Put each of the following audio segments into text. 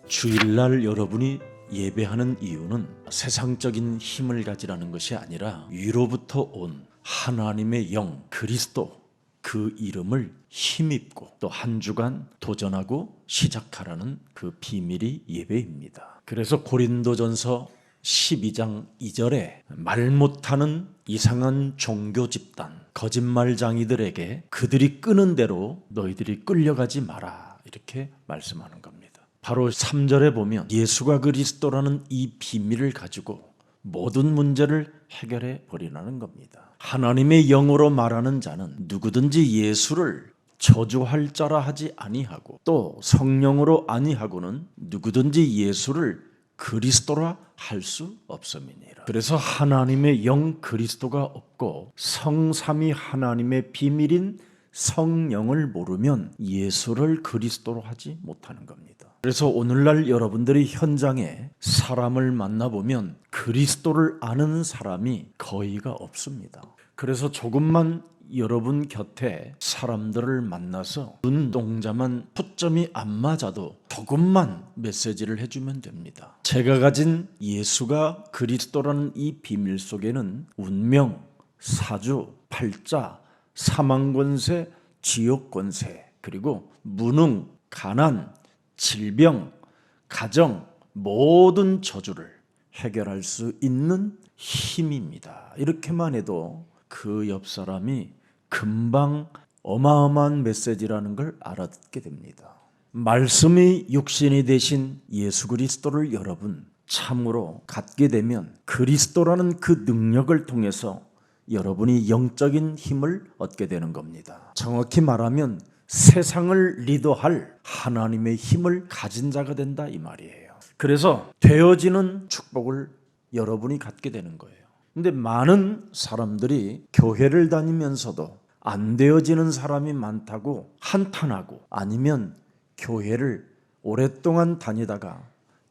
주일날 여러분이 예배하는 이유는 세상적인 힘을 가지라는 것이 아니라 위로부터 온 하나님의 영 그리스도 그 이름을 힘입고 또 한 주간 도전하고 시작하라는 그 비밀이 예배입니다. 그래서 고린도전서 12장 2절에 말 못하는 이상한 종교 집단 거짓말장이들에게 그들이 끄는 대로 너희들이 끌려가지 마라 이렇게 말씀하는 겁니다. 바로 3절에 보면 예수가 그리스도라는 이 비밀을 가지고 모든 문제를 해결해 버리라는 겁니다. 하나님의 영으로 말하는 자는 누구든지 예수를 저주할 자라 하지 아니하고 또 성령으로 아니하고는 누구든지 예수를 그리스도라 할 수 없음이니라. 그래서 하나님의 영 그리스도가 없고 성삼위 하나님의 비밀인 성령을 모르면 예수를 그리스도로 하지 못하는 겁니다. 그래서 오늘날 여러분들이 현장에 사람을 만나보면 그리스도를 아는 사람이 거의가 없습니다. 그래서 조금만 여러분 곁에 사람들을 만나서 눈동자만 초점이 안 맞아도 조금만 메시지를 해주면 됩니다. 제가 가진 예수가 그리스도라는 이 비밀 속에는 운명, 사주, 팔자, 사망권세, 지옥권세, 그리고 무능, 가난, 질병, 가정, 모든 저주를 해결할 수 있는 힘입니다. 이렇게만 해도 그 옆 사람이 금방 어마어마한 메시지라는 걸 알아듣게 됩니다. 말씀이 육신이 되신 예수 그리스도를 여러분 참으로 갖게 되면 그리스도라는 그 능력을 통해서 여러분이 영적인 힘을 얻게 되는 겁니다. 정확히 말하면 세상을 리더할 하나님의 힘을 가진 자가 된다 이 말이에요. 그래서 되어지는 축복을 여러분이 갖게 되는 거예요. 근데 많은 사람들이 교회를 다니면서도 안 되어지는 사람이 많다고 한탄하고 아니면 교회를 오랫동안 다니다가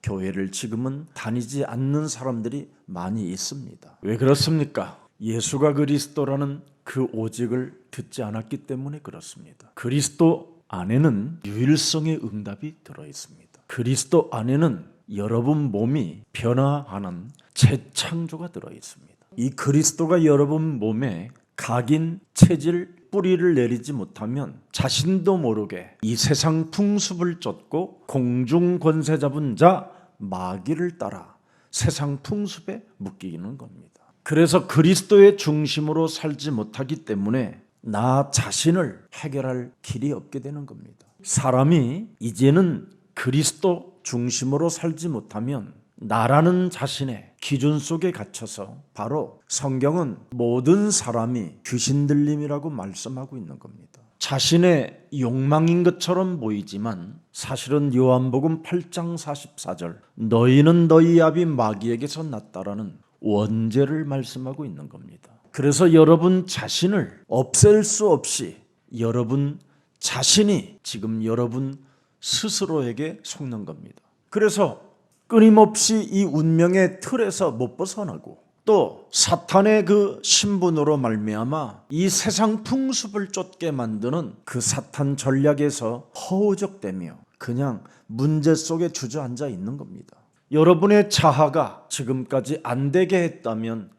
교회를 지금은 다니지 않는 사람들이 많이 있습니다. 왜 그렇습니까? 예수가 그리스도라는 그 오직을 듣지 않았기 때문에 그렇습니다. 그리스도 안에는 유일성의 응답이 들어있습니다. 그리스도 안에는 여러분 몸이 변화하는 재창조가 들어있습니다. 이 그리스도가 여러분 몸에 각인 체질 뿌리를 내리지 못하면 자신도 모르게 이 세상 풍습을 쫓고 공중 권세 잡은 자 마귀를 따라 세상 풍습에 묶이는 겁니다. 그래서 그리스도의 중심으로 살지 못하기 때문에 나 자신을 해결할 길이 없게 되는 겁니다. 사람이 이제는 그리스도 중심으로 살지 못하면 나라는 자신의 기준 속에 갇혀서 바로 성경은 모든 사람이 귀신 들림이라고 말씀하고 있는 겁니다. 자신의 욕망인 것처럼 보이지만 사실은 요한복음 8장 44절 너희는 너희 아비 마귀에게서 났다라는 원죄를 말씀하고 있는 겁니다. 그래서 여러분 자신을 없앨 수 없이 여러분 자신이 지금 여러분 스스로에게 속는 겁니다. 그래서 끊임없이 이 운명의 틀에서 못 벗어나고 또 사탄의 그 신분으로 말미암아 이 세상 풍습을 쫓게 만드는 그 사탄 전략에서 허우적대며 그냥 문제 속에 주저앉아 있는 겁니다. 여러분의 자아가 지금까지 안 되게 했다면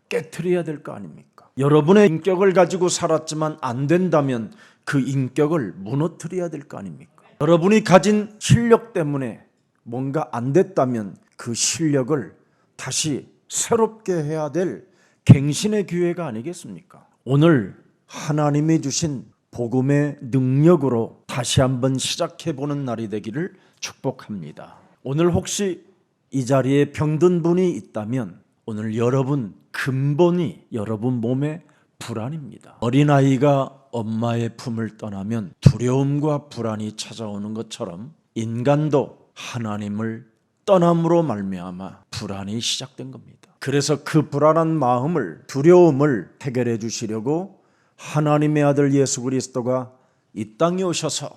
깨트려야 될 거 아닙니까? 여러분의 인격을 가지고 살았지만 안 된다면 그 인격을 무너뜨려야 될 거 아닙니까? 여러분이 가진 실력 때문에 뭔가 안 됐다면 그 실력을 다시 새롭게 해야 될 갱신의 기회가 아니겠습니까? 오늘 하나님이 주신 복음의 능력으로 다시 한번 시작해보는 날이 되기를 축복합니다. 오늘 혹시 이 자리에 병든 분이 있다면 오늘 여러분 근본이 여러분 몸의 불안입니다. 어린아이가 엄마의 품을 떠나면 두려움과 불안이 찾아오는 것처럼 인간도 하나님을 떠남으로 말미암아 불안이 시작된 겁니다. 그래서 그 불안한 마음을 두려움을 해결해 주시려고 하나님의 아들 예수 그리스도가 이 땅에 오셔서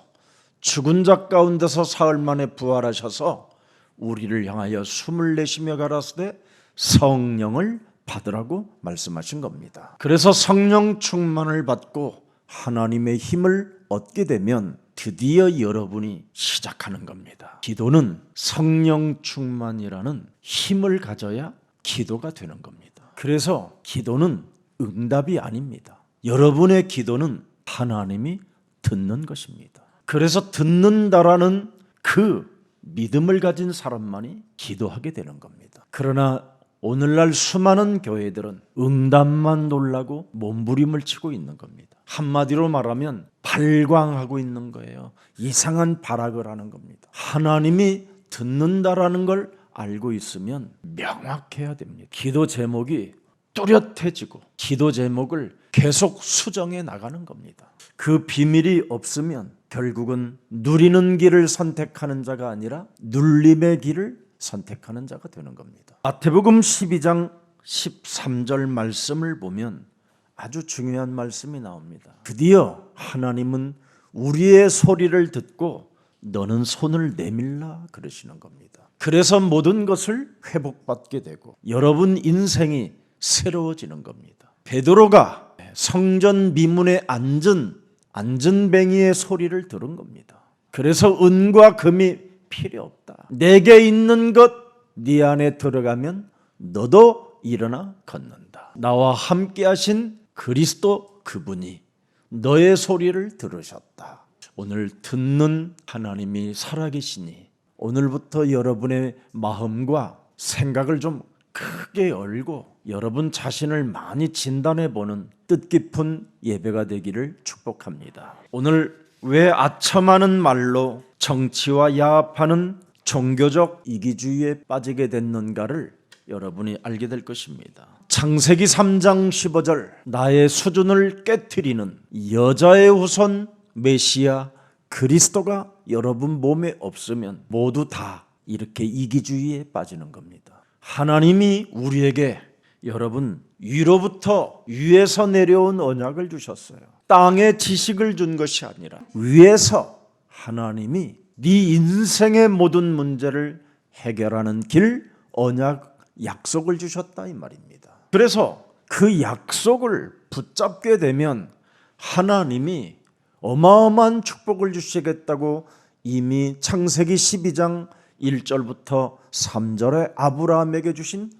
죽은 자 가운데서 사흘 만에 부활하셔서 우리를 향하여 숨을 내쉬며 가라사대 성령을 받으라고 말씀하신 겁니다. 그래서 성령 충만을 받고 하나님의 힘을 얻게 되면 드디어 여러분이 시작하는 겁니다. 기도는 성령 충만이라는 힘을 가져야 기도가 되는 겁니다. 그래서 기도는 응답이 아닙니다. 여러분의 기도는 하나님이 듣는 것입니다. 그래서 듣는다라는 그 믿음을 가진 사람만이 기도하게 되는 겁니다. 그러나 오늘날 수많은 교회들은 응답만 놀라고 몸부림을 치고 있는 겁니다. 한마디로 말하면 발광하고 있는 거예요. 이상한 발악을 하는 겁니다. 하나님이 듣는다라는 걸 알고 있으면 명확해야 됩니다. 기도 제목이 뚜렷해지고 기도 제목을 계속 수정해 나가는 겁니다. 그 비밀이 없으면 결국은 누리는 길을 선택하는 자가 아니라 눌림의 길을 선택하는 자가 되는 겁니다. 마태복음 12장 13절 말씀을 보면 아주 중요한 말씀이 나옵니다. 드디어 하나님은 우리의 소리를 듣고 너는 손을 내밀라 그러시는 겁니다. 그래서 모든 것을 회복받게 되고 여러분 인생이 새로워지는 겁니다. 베드로가 성전 미문에 앉은 안전뱅이의 소리를 들은 겁니다. 그래서 은과 금이 필요 없다. 내게 있는 것 네 안에 들어가면 너도 일어나 걷는다. 나와 함께 하신 그리스도 그분이 너의 소리를 들으셨다. 오늘 듣는 하나님이 살아계시니 오늘부터 여러분의 마음과 생각을 좀 크게 열고 여러분 자신을 많이 진단해보는 뜻깊은 예배가 되기를 축복합니다. 오늘 왜 아첨하는 말로 정치와 야합하는 종교적 이기주의에 빠지게 됐는가를 여러분이 알게 될 것입니다. 창세기 3장 15절 나의 수준을 깨트리는 여자의 후손 메시아 그리스도가 여러분 몸에 없으면 모두 다 이렇게 이기주의에 빠지는 겁니다. 하나님이 우리에게 여러분 위로부터 위에서 내려온 언약을 주셨어요. 땅에 지식을 준 것이 아니라 위에서 하나님이 네 인생의 모든 문제를 해결하는 길 언약 약속을 주셨다 이 말입니다. 그래서 그 약속을 붙잡게 되면 하나님이 어마어마한 축복을 주시겠다고 이미 창세기 12장 1절부터 3절에 아브라함에게 주신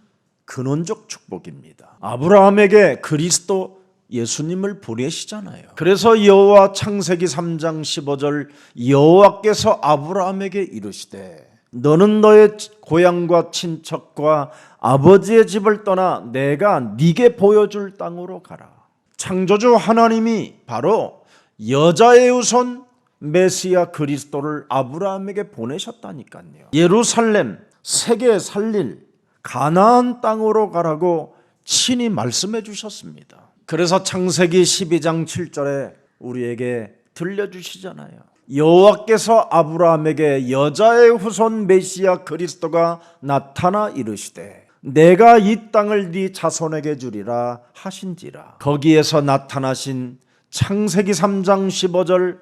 근원적 축복입니다. 아브라함에게 그리스도 예수님을 보내시잖아요. 그래서 여호와 창세기 3장 15절 여호와께서 아브라함에게 이르시되 너는 너의 고향과 친척과 아버지의 집을 떠나 내가 네게 보여줄 땅으로 가라. 창조주 하나님이 바로 여자의 후손 메시아 그리스도를 아브라함에게 보내셨다니까요. 예루살렘 세계 살릴 가나안 땅으로 가라고 친히 말씀해 주셨습니다. 그래서 창세기 12장 7절에 우리에게 들려주시잖아요. 여호와께서 아브라함에게 여자의 후손 메시아 그리스도가 나타나 이르시되 내가 이 땅을 네 자손에게 주리라 하신지라. 거기에서 나타나신 창세기 3장 15절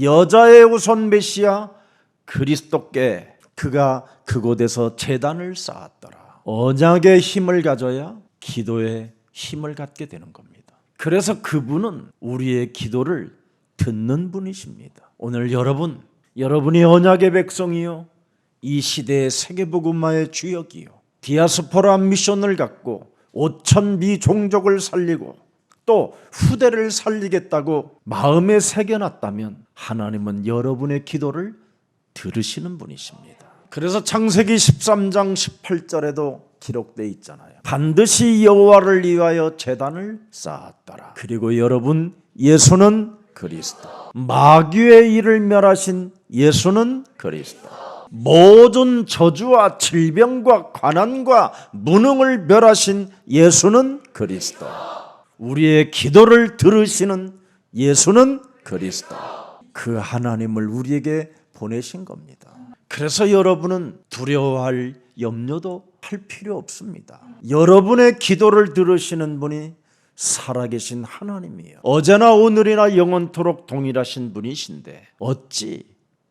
여자의 후손 메시아 그리스도께 그가 그곳에서 제단을 쌓았더라. 언약의 힘을 가져야 기도의 힘을 갖게 되는 겁니다. 그래서 그분은 우리의 기도를 듣는 분이십니다. 오늘 여러분이 언약의 백성이요 이 시대의 세계복음화의 주역이요 디아스포라 미션을 갖고 5천 미종족을 살리고 또 후대를 살리겠다고 마음에 새겨놨다면 하나님은 여러분의 기도를 들으시는 분이십니다. 그래서 창세기 13장 18절에도 기록되어 있잖아요. 반드시 여호와를 위하여 제단을 쌓았더라. 그리고 여러분 예수는 그리스도, 마귀의 일을 멸하신 예수는 그리스도, 모든 저주와 질병과 관한과 무능을 멸하신 예수는 그리스도, 우리의 기도를 들으시는 예수는 그리스도, 그 하나님을 우리에게 보내신 겁니다. 그래서 여러분은 두려워할 염려도 할 필요 없습니다. 여러분의 기도를 들으시는 분이 살아계신 하나님이에요. 어제나 오늘이나 영원토록 동일하신 분이신데 어찌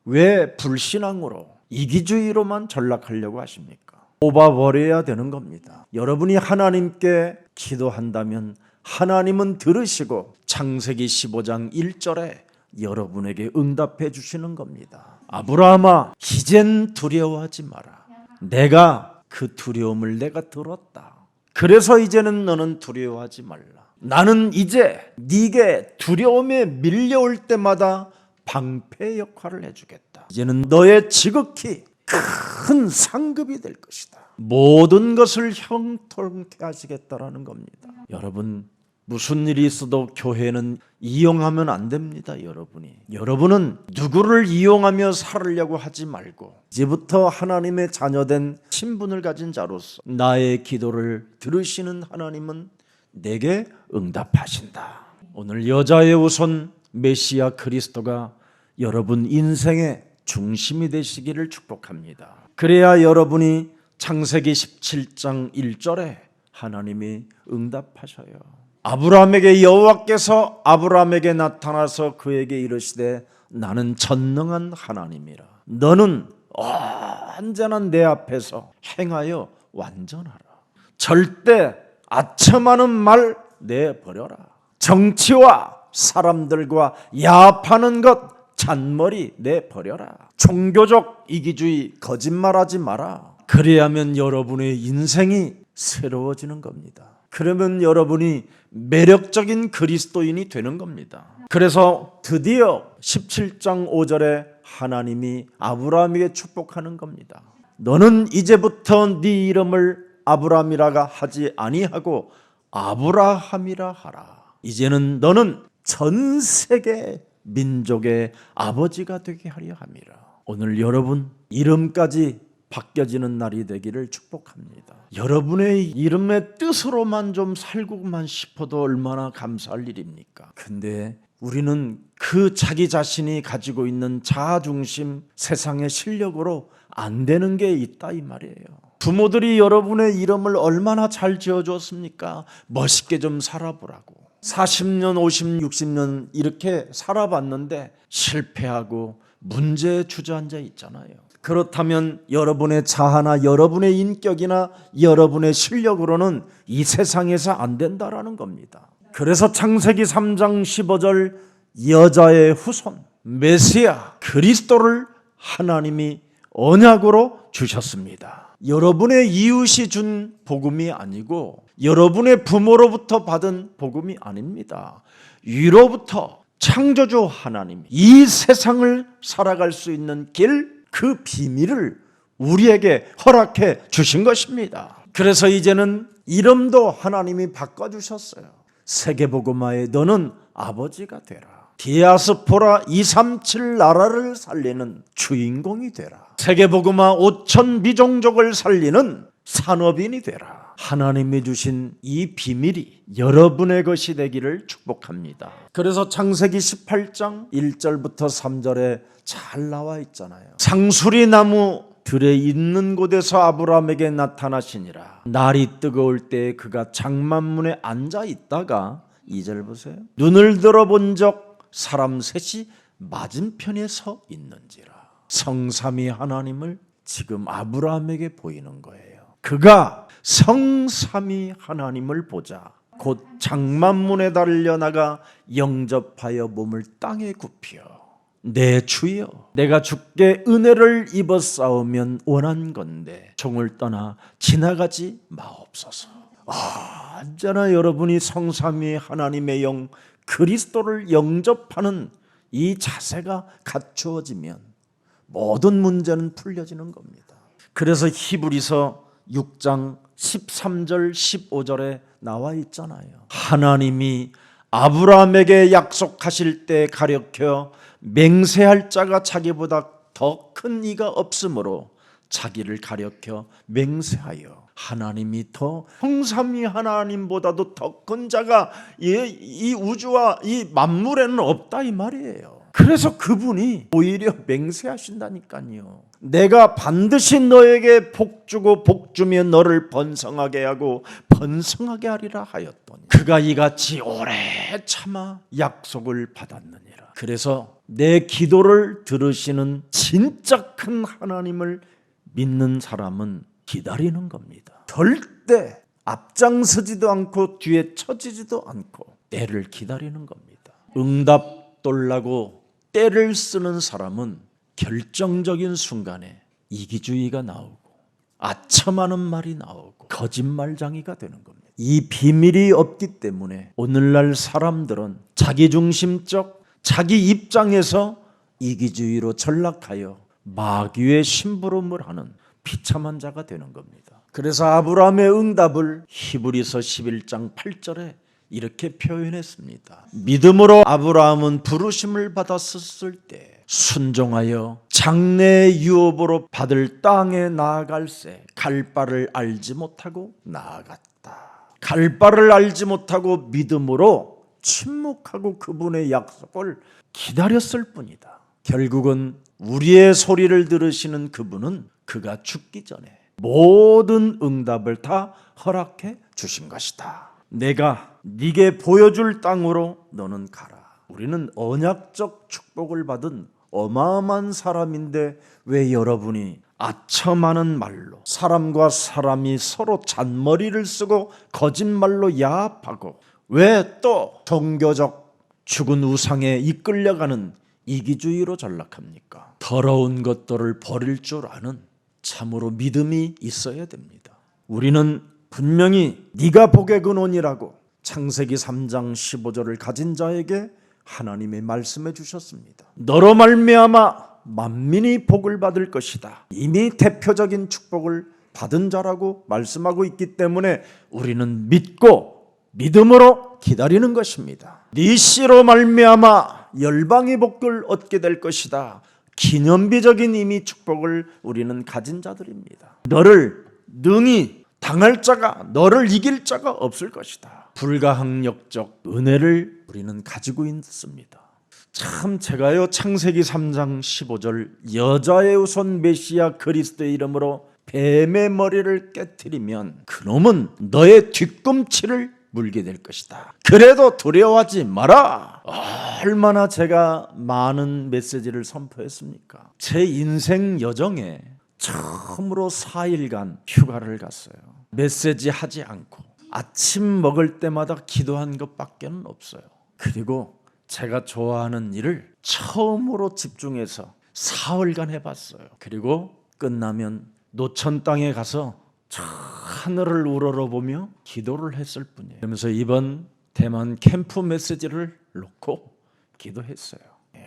왜 불신앙으로 이기주의로만 전락하려고 하십니까? 뽑아버려야 되는 겁니다. 여러분이 하나님께 기도한다면 하나님은 들으시고 창세기 15장 1절에 여러분에게 응답해 주시는 겁니다. 아브라함아, 이젠 두려워하지 마라. 내가 그 두려움을 내가 들었다. 그래서 이제는 너는 두려워하지 말라. 나는 이제 네게 두려움에 밀려올 때마다 방패 역할을 해주겠다. 이제는 너의 지극히 큰 상급이 될 것이다. 모든 것을 형통케 하시겠다라는 겁니다. 여러분, 무슨 일이 있어도 교회는 이용하면 안 됩니다. 여러분은 누구를 이용하며 살으려고 하지 말고 이제부터 하나님의 자녀된 신분을 가진 자로서 나의 기도를 들으시는 하나님은 내게 응답하신다. 오늘 여자의 우선 메시아 그리스도가 여러분 인생의 중심이 되시기를 축복합니다. 그래야 여러분이 창세기 17장 1절에 하나님이 응답하셔요. 아브라함에게 여호와께서 아브라함에게 나타나서 그에게 이르시되 나는 전능한 하나님이라. 너는 언제나 내 앞에서 행하여 완전하라. 절대 아첨하는 말 내버려라. 정치와 사람들과 야합하는 것 잔머리 내버려라. 종교적 이기주의 거짓말하지 마라. 그래야면 여러분의 인생이 새로워지는 겁니다. 그러면 여러분이 매력적인 그리스도인이 되는 겁니다. 그래서 드디어 17장 5절에 하나님이 아브라함에게 축복하는 겁니다. 너는 이제부터 네 이름을 아브라함이라가 하지 아니하고 아브라함이라 하라. 이제는 너는 전 세계 민족의 아버지가 되게 하려 함이라. 오늘 여러분 이름까지 바뀌어지는 날이 되기를 축복합니다. 여러분의 이름의 뜻으로만 좀 살고만 싶어도 얼마나 감사할 일입니까? 근데 우리는 그 자기 자신이 가지고 있는 자아중심 세상의 실력으로 안 되는 게 있다 이 말이에요. 부모들이 여러분의 이름을 얼마나 잘 지어줬습니까? 멋있게 좀 살아보라고. 40년, 50년, 60년 이렇게 살아봤는데 실패하고 문제에 주저앉아 있잖아요. 그렇다면 여러분의 자아나 여러분의 인격이나 여러분의 실력으로는 이 세상에서 안 된다라는 겁니다. 그래서 창세기 3장 15절 여자의 후손 메시아 그리스도를 하나님이 언약으로 주셨습니다. 여러분의 이웃이 준 복음이 아니고 여러분의 부모로부터 받은 복음이 아닙니다. 위로부터 창조주 하나님이 이 세상을 살아갈 수 있는 길, 그 비밀을 우리에게 허락해 주신 것입니다. 그래서 이제는 이름도 하나님이 바꿔주셨어요. 세계복음화에 너는 아버지가 되라. 디아스포라 237 나라를 살리는 주인공이 되라. 세계복음화 5천 미종족을 살리는 산업인이 되라. 하나님이 주신 이 비밀이 여러분의 것이 되기를 축복합니다. 그래서 창세기 18장 1절부터 3절에 잘 나와 있잖아요. 상수리 나무 들에 있는 곳에서 아브라함에게 나타나시니라. 날이 뜨거울 때 그가 장만문에 앉아 있다가 2절 보세요. 눈을 들어본 적 사람 셋이 맞은편에 서 있는지라. 성삼위 하나님을 지금 아브라함에게 보이는 거예요. 그가 성삼위 하나님을 보자 곧 장만문에 달려나가 영접하여 몸을 땅에 굽혀 내 주여 내가 주께 은혜를 입어 싸우면 원한 건데 종을 떠나 지나가지 마옵소서. 언제나 여러분이 성삼위 하나님의 영 그리스도를 영접하는 이 자세가 갖추어지면 모든 문제는 풀려지는 겁니다. 그래서 히브리서 6장 13절 15절에 나와 있잖아요. 하나님이 아브라함에게 약속하실 때 가리켜 맹세할 자가 자기보다 더 큰 이가 없으므로 자기를 가리켜 맹세하여 하나님이 더 성삼위 하나님보다도 더 큰 자가 이 우주와 이 만물에는 없다 이 말이에요. 그래서 그분이 오히려 맹세하신다니까요. 내가 반드시 너에게 복 주고 복 주며 너를 번성하게 하고 번성하게 하리라 하였더니 그가 이같이 오래 참아 약속을 받았느니라. 그래서 내 기도를 들으시는 진짜 큰 하나님을 믿는 사람은 기다리는 겁니다. 절대 앞장서지도 않고 뒤에 처지지도 않고 때를 기다리는 겁니다. 응답 돌라고 때를 쓰는 사람은 결정적인 순간에 이기주의가 나오고 아첨하는 말이 나오고 거짓말장이가 되는 겁니다. 이 비밀이 없기 때문에 오늘날 사람들은 자기중심적, 자기 입장에서 이기주의로 전락하여 마귀의 심부름을 하는 비참한 자가 되는 겁니다. 그래서 아브라함의 응답을 히브리서 11장 8절에 이렇게 표현했습니다. 믿음으로 아브라함은 부르심을 받았을 때 순종하여 장래의 유업으로 받을 땅에 나아갈새 갈 바를 알지 못하고 나아갔다. 갈 바를 알지 못하고 믿음으로 침묵하고 그분의 약속을 기다렸을 뿐이다. 결국은 우리의 소리를 들으시는 그분은 그가 죽기 전에 모든 응답을 다 허락해 주신 것이다. 내가 네게 보여줄 땅으로 너는 가라. 우리는 언약적 축복을 받은 어마어마한 사람인데 왜 여러분이 아첨하는 말로 사람과 사람이 서로 잔머리를 쓰고 거짓말로 야합하고 왜 또 종교적 죽은 우상에 이끌려가는 이기주의로 전락합니까? 더러운 것들을 버릴 줄 아는 참으로 믿음이 있어야 됩니다. 우리는 분명히 네가 복의 근원이라고 창세기 3장 15절을 가진 자에게 하나님의 말씀해 주셨습니다. 너로 말미암아 만민이 복을 받을 것이다. 이미 대표적인 축복을 받은 자라고 말씀하고 있기 때문에 우리는 믿고 믿음으로 기다리는 것입니다. 네 씨로 말미암아 열방의 복을 얻게 될 것이다. 기념비적인 이미 축복을 우리는 가진 자들입니다. 너를 능히 당할 자가, 너를 이길 자가 없을 것이다. 불가항력적 은혜를 우리는 가지고 있습니다. 참 제가요 창세기 3장 15절 여자의 우선 메시아 그리스도의 이름으로 뱀의 머리를 깨트리면 그놈은 너의 뒤꿈치를 물게 될 것이다. 그래도 두려워하지 마라. 얼마나 제가 많은 메시지를 선포했습니까? 제 인생 여정에 처음으로 4일간 휴가를 갔어요. 메시지 하지 않고 아침 먹을 때마다 기도한 것밖에 없어요. 그리고 제가 좋아하는 일을 처음으로 집중해서 사흘간 해봤어요. 그리고 끝나면 노천 땅에 가서 저 하늘을 우러러보며 기도를 했을 뿐이에요. 그러면서 이번 대만 캠프 메시지를 놓고 기도했어요.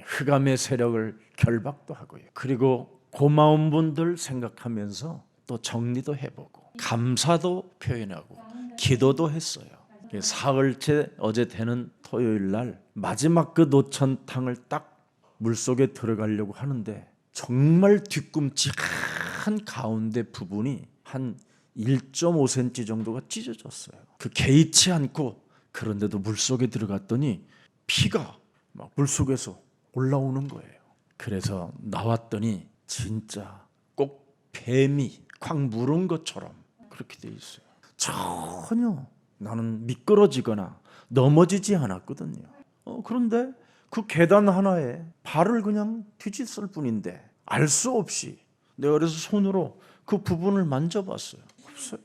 흑암의 세력을 결박도 하고요. 그리고 고마운 분들 생각하면서 또 정리도 해보고 감사도 표현하고 기도도 했어요. 사흘째 어제 되는 토요일 날 마지막 그 노천탕을 딱 물속에 들어가려고 하는데 정말 뒤꿈치 한 가운데 부분이 한 1.5cm 정도가 찢어졌어요. 그 개의치 않고 그런데도 물속에 들어갔더니 피가 막 물속에서 올라오는 거예요. 그래서 나왔더니 진짜 꼭 뱀이 콱 물은 것처럼 그렇게 돼 있어요. 전혀 나는 미끄러지거나 넘어지지 않았거든요. 그런데 그 계단 하나에 발을 그냥 뒤집을 뿐인데 알 수 없이 내가 그래서 손으로 그 부분을 만져봤어요. 없어요.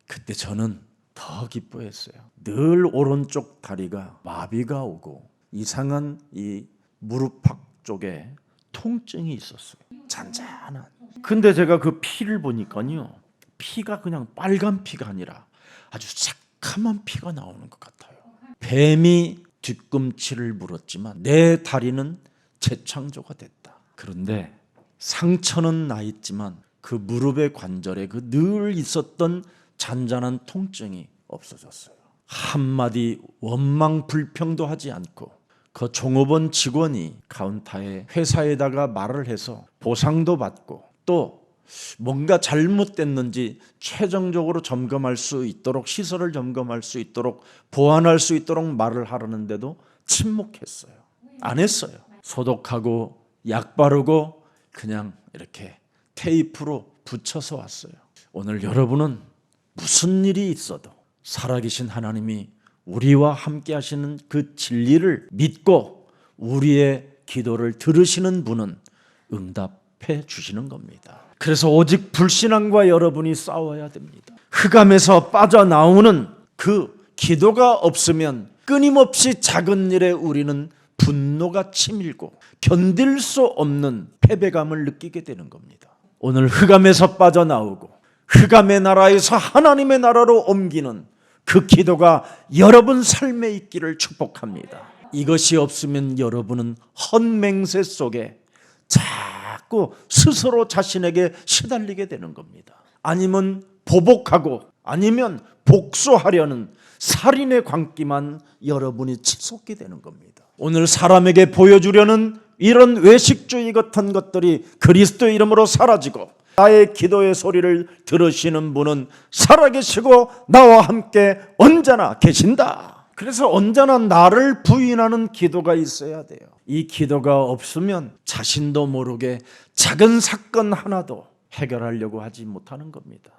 그때 저는 더 기뻐했어요. 늘 오른쪽 다리가 마비가 오고 이상한 이 무릎팍 쪽에 통증이 있었어요. 잔잔한. 근데 제가 그 피를 보니까요, 피가 그냥 빨간 피가 아니라 아주 새카만 피가 나오는 것 같아요. 뱀이 뒤꿈치를 물었지만 내 다리는 재창조가 됐다. 그런데 상처는 나 있지만 그 무릎의 관절에 그 늘 있었던 잔잔한 통증이 없어졌어요. 한마디 원망 불평도 하지 않고 그 종업원 직원이 카운터에 회사에다가 말을 해서 보상도 받고 또 뭔가 잘못됐는지 최종적으로 점검할 수 있도록 시설을 점검할 수 있도록 보완할 수 있도록 말을 하라는데도 침묵했어요. 안 했어요. 소독하고 약 바르고 그냥 이렇게 테이프로 붙여서 왔어요. 오늘 여러분은 무슨 일이 있어도 살아계신 하나님이 우리와 함께 하시는 그 진리를 믿고 우리의 기도를 들으시는 분은 응답해 주시는 겁니다. 그래서 오직 불신앙과 여러분이 싸워야 됩니다. 흑암에서 빠져나오는 그 기도가 없으면 끊임없이 작은 일에 우리는 분노가 치밀고 견딜 수 없는 패배감을 느끼게 되는 겁니다. 오늘 흑암에서 빠져나오고 흑암의 나라에서 하나님의 나라로 옮기는 그 기도가 여러분 삶에 있기를 축복합니다. 이것이 없으면 여러분은 헛맹세 속에 자꾸 스스로 자신에게 시달리게 되는 겁니다. 아니면 보복하고 아니면 복수하려는 살인의 광기만 여러분이 치솟게 되는 겁니다. 오늘 사람에게 보여주려는 이런 외식주의 같은 것들이 그리스도의 이름으로 사라지고 나의 기도의 소리를 들으시는 분은 살아계시고 나와 함께 언제나 계신다. 그래서 언제나 나를 부인하는 기도가 있어야 돼요. 이 기도가 없으면 자신도 모르게 작은 사건 하나도 해결하려고 하지 못하는 겁니다.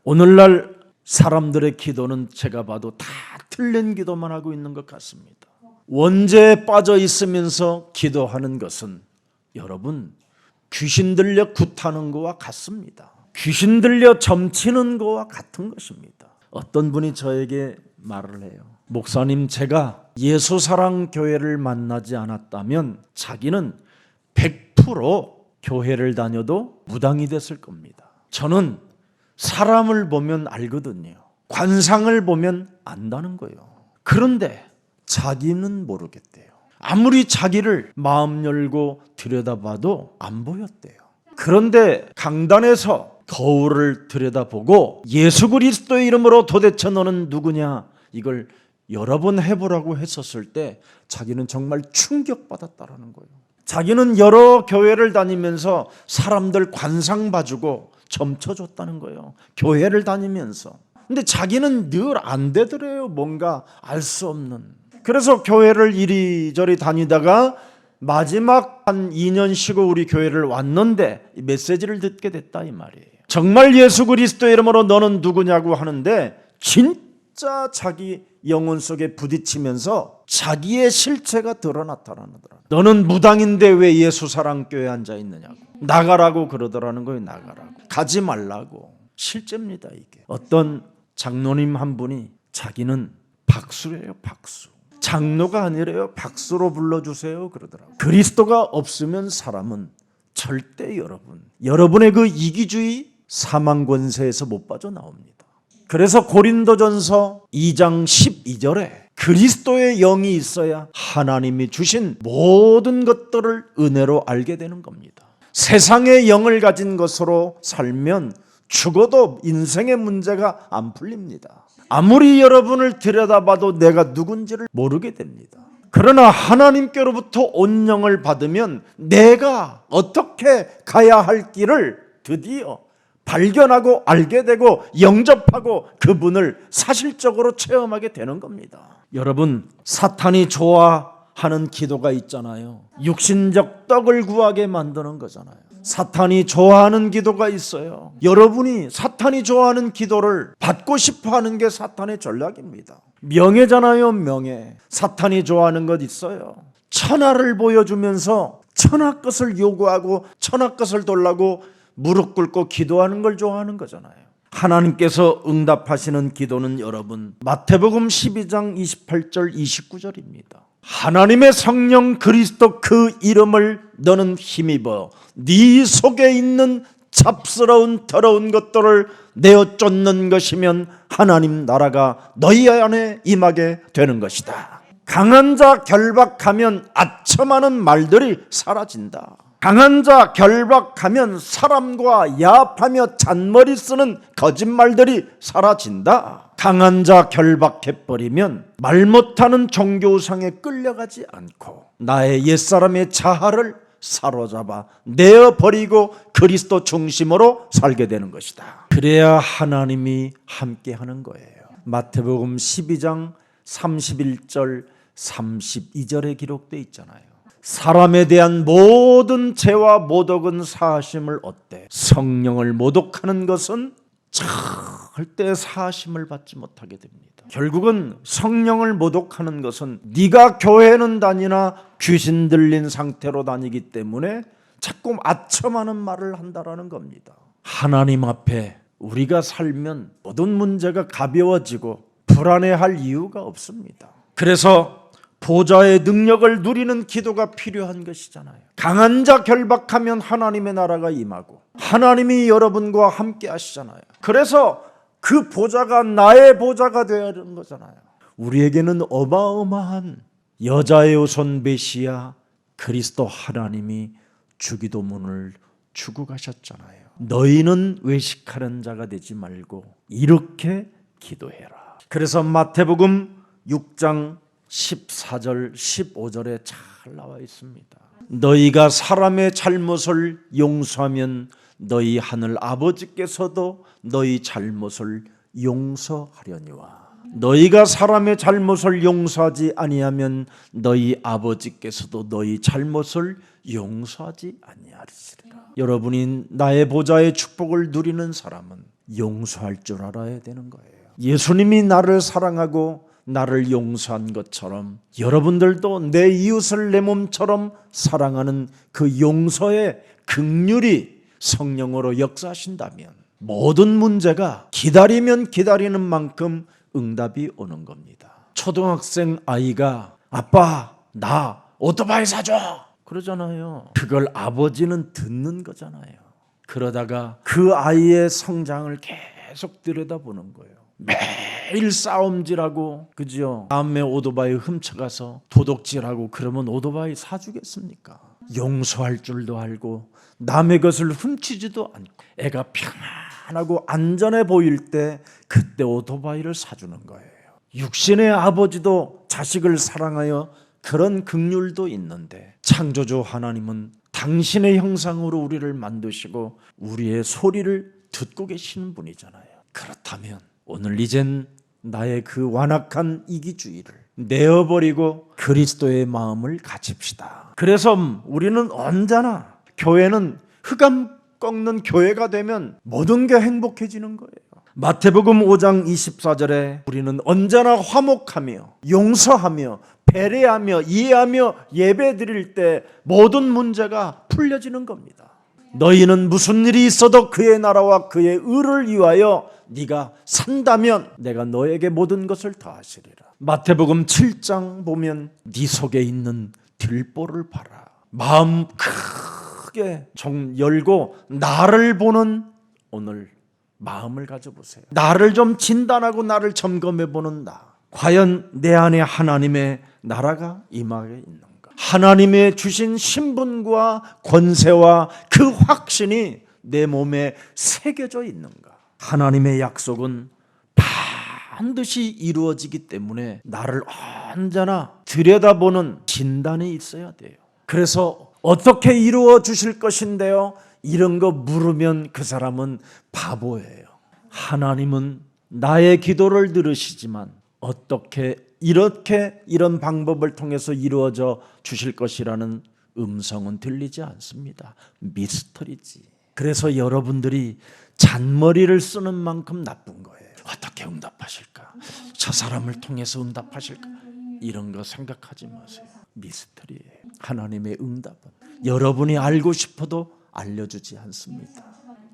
오늘날 사람들의 기도는 제가 봐도 다 틀린 기도만 하고 있는 것 같습니다. 원죄에 빠져 있으면서 기도하는 것은 여러분 귀신 들려 굿하는 것과 같습니다. 귀신 들려 점치는 것과 같은 것입니다. 어떤 분이 저에게 말을 해요. 목사님, 제가 예수사랑교회를 만나지 않았다면 자기는 100% 교회를 다녀도 무당이 됐을 겁니다. 저는 사람을 보면 알거든요. 관상을 보면 안다는 거예요. 그런데 자기는 모르겠대요. 아무리 자기를 마음 열고 들여다봐도 안 보였대요. 그런데 강단에서 거울을 들여다보고 예수 그리스도의 이름으로 도대체 너는 누구냐 이걸 여러 번 해보라고 했었을 때 자기는 정말 충격받았다라는 거예요. 자기는 여러 교회를 다니면서 사람들 관상 봐주고 점쳐줬다는 거예요. 교회를 다니면서. 근데 자기는 늘 안 되더래요. 뭔가 알 수 없는. 그래서 교회를 이리저리 다니다가 마지막 한 2년 쉬고 우리 교회를 왔는데 메시지를 듣게 됐다 이 말이에요. 정말 예수 그리스도의 이름으로 너는 누구냐고 하는데 진짜 자기 영혼 속에 부딪히면서 자기의 실체가 드러나타라는 거예요. 너는 무당인데 왜 예수사랑교회에 앉아있느냐고. 나가라고 그러더라는 거예요. 나가라고. 가지 말라고. 실제입니다 이게. 어떤 장로님 한 분이 자기는 박수래요. 박수. 장로가 아니래요. 박수로 불러주세요 그러더라고요. 그리스도가 없으면 사람은 절대 여러분의 그 이기주의 사망 권세에서 못 빠져나옵니다. 그래서 고린도전서 2장 12절에 그리스도의 영이 있어야 하나님이 주신 모든 것들을 은혜로 알게 되는 겁니다. 세상의 영을 가진 것으로 살면 죽어도 인생의 문제가 안 풀립니다. 아무리 여러분을 들여다봐도 내가 누군지를 모르게 됩니다. 그러나 하나님께로부터 온 영을 받으면 내가 어떻게 가야 할 길을 드디어 발견하고 알게 되고 영접하고 그분을 사실적으로 체험하게 되는 겁니다. 여러분, 사탄이 좋아하는 기도가 있잖아요. 육신적 떡을 구하게 만드는 거잖아요. 사탄이 좋아하는 기도가 있어요. 여러분이 사탄이 좋아하는 기도를 받고 싶어 하는 게 사탄의 전략입니다. 명예잖아요. 명예. 사탄이 좋아하는 것 있어요. 천하를 보여주면서 천하 것을 요구하고 천하 것을 달라고 무릎 꿇고 기도하는 걸 좋아하는 거잖아요. 하나님께서 응답하시는 기도는 여러분 마태복음 12장 28절 29절입니다. 하나님의 성령 그리스도 그 이름을 너는 힘입어 네 속에 있는 잡스러운 더러운 것들을 내어 쫓는 것이면 하나님 나라가 너희 안에 임하게 되는 것이다. 강한 자 결박하면 아첨하는 말들이 사라진다. 강한 자 결박하면 사람과 야합하며 잔머리 쓰는 거짓말들이 사라진다. 강한 자 결박해버리면 말 못하는 종교상에 끌려가지 않고 나의 옛사람의 자아를 사로잡아 내어버리고 그리스도 중심으로 살게 되는 것이다. 그래야 하나님이 함께하는 거예요. 마태복음 12장 31절 32절에 기록되어 있잖아요. 사람에 대한 모든 죄와 모독은 사하심을 얻되 성령을 모독하는 것은 절대 사하심을 받지 못하게 됩니다. 결국은 성령을 모독하는 것은 네가 교회는 다니나 귀신 들린 상태로 다니기 때문에 자꾸 아첨하는 말을 한다라는 겁니다. 하나님 앞에 우리가 살면 모든 문제가 가벼워지고 불안해할 이유가 없습니다. 그래서 보좌의 능력을 누리는 기도가 필요한 것이잖아요. 강한 자 결박하면 하나님의 나라가 임하고 하나님이 여러분과 함께 하시잖아요. 그래서 그 보좌가 나의 보좌가 되어야 하는 거잖아요. 우리에게는 어마어마한 여자의 후손 메시아 그리스도 하나님이 주기도문을 주고 가셨잖아요. 너희는 외식하는 자가 되지 말고 이렇게 기도해라. 그래서 마태복음 6장 14절 15절에 잘 나와 있습니다. 너희가 사람의 잘못을 용서하면 너희 하늘 아버지께서도 너희 잘못을 용서하려니와 너희가 사람의 잘못을 용서하지 아니하면 너희 아버지께서도 너희 잘못을 용서하지 아니하리라. 여러분이 나의 보좌의 축복을 누리는 사람은 용서할 줄 알아야 되는 거예요. 예수님이 나를 사랑하고 나를 용서한 것처럼 여러분들도 내 이웃을 내 몸처럼 사랑하는 그 용서의 긍휼이 성령으로 역사하신다면 모든 문제가 기다리면 기다리는 만큼 응답이 오는 겁니다. 초등학생 아이가 아빠 나 오토바이 사줘 그러잖아요. 그걸 아버지는 듣는 거잖아요. 그러다가 그 아이의 성장을 계속 들여다보는 거예요. 매일 싸움질하고 그죠? 다음에 오토바이 훔쳐가서 도둑질하고 그러면 오토바이 사주겠습니까? 용서할 줄도 알고 남의 것을 훔치지도 않고 애가 평안하고 안전해 보일 때 그때 오토바이를 사주는 거예요. 육신의 아버지도 자식을 사랑하여 그런 긍휼도 있는데 창조주 하나님은 당신의 형상으로 우리를 만드시고 우리의 소리를 듣고 계시는 분이잖아요. 그렇다면 오늘 이젠 나의 그 완악한 이기주의를 내어버리고 그리스도의 마음을 가집시다. 그래서 우리는 언제나 교회는 흑암 꺾는 교회가 되면 모든 게 행복해지는 거예요. 마태복음 5장 24절에 우리는 언제나 화목하며 용서하며 배려하며 이해하며 예배 드릴 때 모든 문제가 풀려지는 겁니다. 너희는 무슨 일이 있어도 그의 나라와 그의 의를 위하여 네가 산다면 내가 너에게 모든 것을 더하시리라. 마태복음 7장 보면 네 속에 있는 들보를 봐라. 마음 크게 좀 열고 나를 보는 오늘 마음을 가져보세요. 나를 좀 진단하고 나를 점검해보는 나. 과연 내 안에 하나님의 나라가 임하게 있는가? 하나님의 주신 신분과 권세와 그 확신이 내 몸에 새겨져 있는가? 하나님의 약속은 반드시 이루어지기 때문에 나를 언제나 들여다보는 진단이 있어야 돼요. 그래서 어떻게 이루어 주실 것인데요? 이런 거 물으면 그 사람은 바보예요. 하나님은 나의 기도를 들으시지만 어떻게 이렇게 이런 방법을 통해서 이루어져 주실 것이라는 음성은 들리지 않습니다. 미스터리지. 그래서 여러분들이 잔머리를 쓰는 만큼 나쁜 거예요. 어떻게 응답하실까? 저 사람을 통해서 응답하실까? 이런 거 생각하지 마세요. 미스터리예요. 하나님의 응답은 여러분이 알고 싶어도 알려주지 않습니다.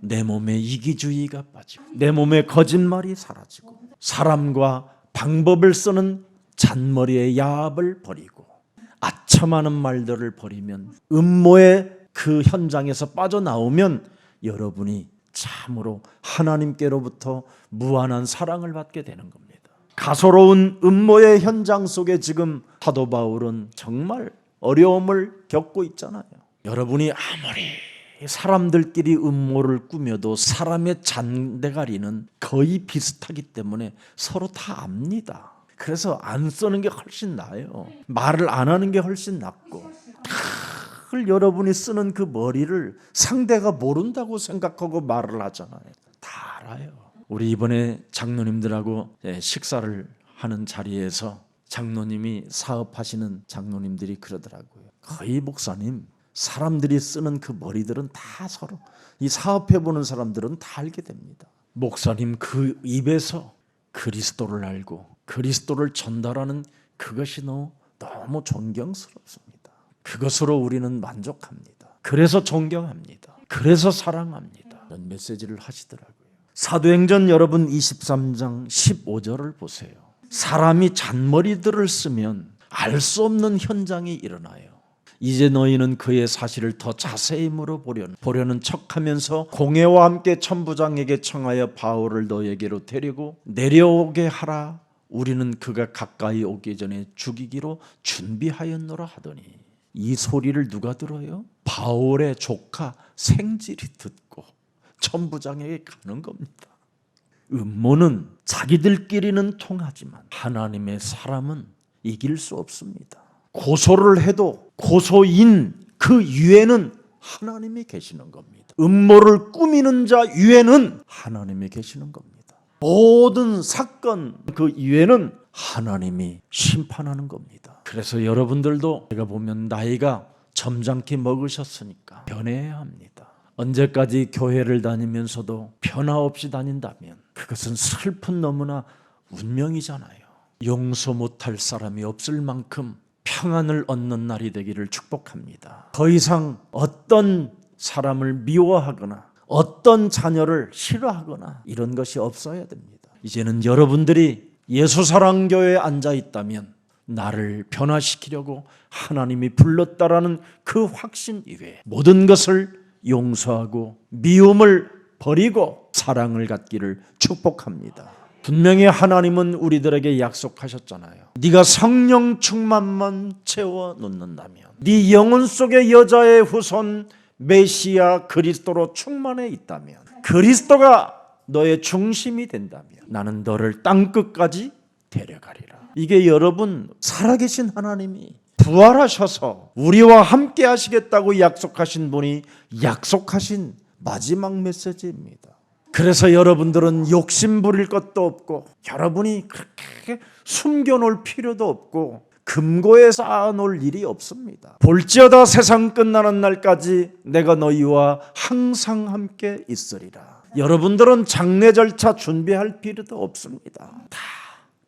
내 몸에 이기주의가 빠지고 내 몸에 거짓말이 사라지고 사람과 방법을 쓰는 잔머리의 야합을 버리고 아첨하는 말들을 버리면 음모의 그 현장에서 빠져나오면 여러분이 참으로 하나님께로부터 무한한 사랑을 받게 되는 겁니다. 가소로운 음모의 현장 속에 지금 사도 바울은 정말 어려움을 겪고 있잖아요. 여러분이 아무리 사람들끼리 음모를 꾸며도 사람의 잔대가리는 거의 비슷하기 때문에 서로 다 압니다. 그래서 안 쓰는 게 훨씬 나아요. 말을 안 하는 게 훨씬 낫고 그걸 여러분이 쓰는 그 머리를 상대가 모른다고 생각하고 말을 하잖아요. 다 알아요. 우리 이번에 장로님들하고 식사를 하는 자리에서 장로님이 사업하시는 장로님들이 그러더라고요. 거의 목사님 사람들이 쓰는 그 머리들은 다 서로 이 사업해보는 사람들은 다 알게 됩니다. 목사님 그 입에서 그리스도를 알고 그리스도를 전달하는 그것이 너무 존경스럽습니다. 그것으로 우리는 만족합니다. 그래서 존경합니다. 그래서 사랑합니다. 이런 메시지를 하시더라고요. 사도행전 여러분 23장 15절을 보세요. 사람이 잔머리들을 쓰면 알 수 없는 현장이 일어나요. 이제 너희는 그의 사실을 더 자세히 물어보려는 척하면서 공회와 함께 천부장에게 청하여 바울을 너에게로 데리고 내려오게 하라. 우리는 그가 가까이 오기 전에 죽이기로 준비하였노라 하더니, 이 소리를 누가 들어요? 바울의 조카 생질이 듣고 천부장에게 가는 겁니다. 음모는 자기들끼리는 통하지만 하나님의 사람은 이길 수 없습니다. 고소를 해도 고소인 그 위에는 하나님이 계시는 겁니다. 음모를 꾸미는 자 위에는 하나님이 계시는 겁니다. 모든 사건 그 위에는 하나님이 심판하는 겁니다. 그래서 여러분들도 제가 보면 나이가 점잖게 먹으셨으니까 변해야 합니다. 언제까지 교회를 다니면서도 변화 없이 다닌다면 그것은 슬픈 너무나 운명이잖아요. 용서 못할 사람이 없을 만큼 평안을 얻는 날이 되기를 축복합니다. 더 이상 어떤 사람을 미워하거나 어떤 자녀를 싫어하거나 이런 것이 없어야 됩니다. 이제는 여러분들이 예수사랑교회에 앉아 있다면 나를 변화시키려고 하나님이 불렀다라는 그 확신 이외에 모든 것을 용서하고 미움을 버리고 사랑을 갖기를 축복합니다. 분명히 하나님은 우리들에게 약속하셨잖아요. 네가 성령 충만만 채워 놓는다면, 네 영혼 속에 여자의 후손 메시아 그리스도로 충만해 있다면, 그리스도가 너의 중심이 된다면 나는 너를 땅끝까지 데려가리라. 이게 여러분, 살아계신 하나님이 부활하셔서 우리와 함께 하시겠다고 약속하신 분이 약속하신 마지막 메시지입니다. 그래서 여러분들은 욕심 부릴 것도 없고, 여러분이 그렇게 숨겨놓을 필요도 없고, 금고에 쌓아놓을 일이 없습니다. 볼지어다 세상 끝나는 날까지 내가 너희와 항상 함께 있으리라. 여러분들은 장례 절차 준비할 필요도 없습니다. 다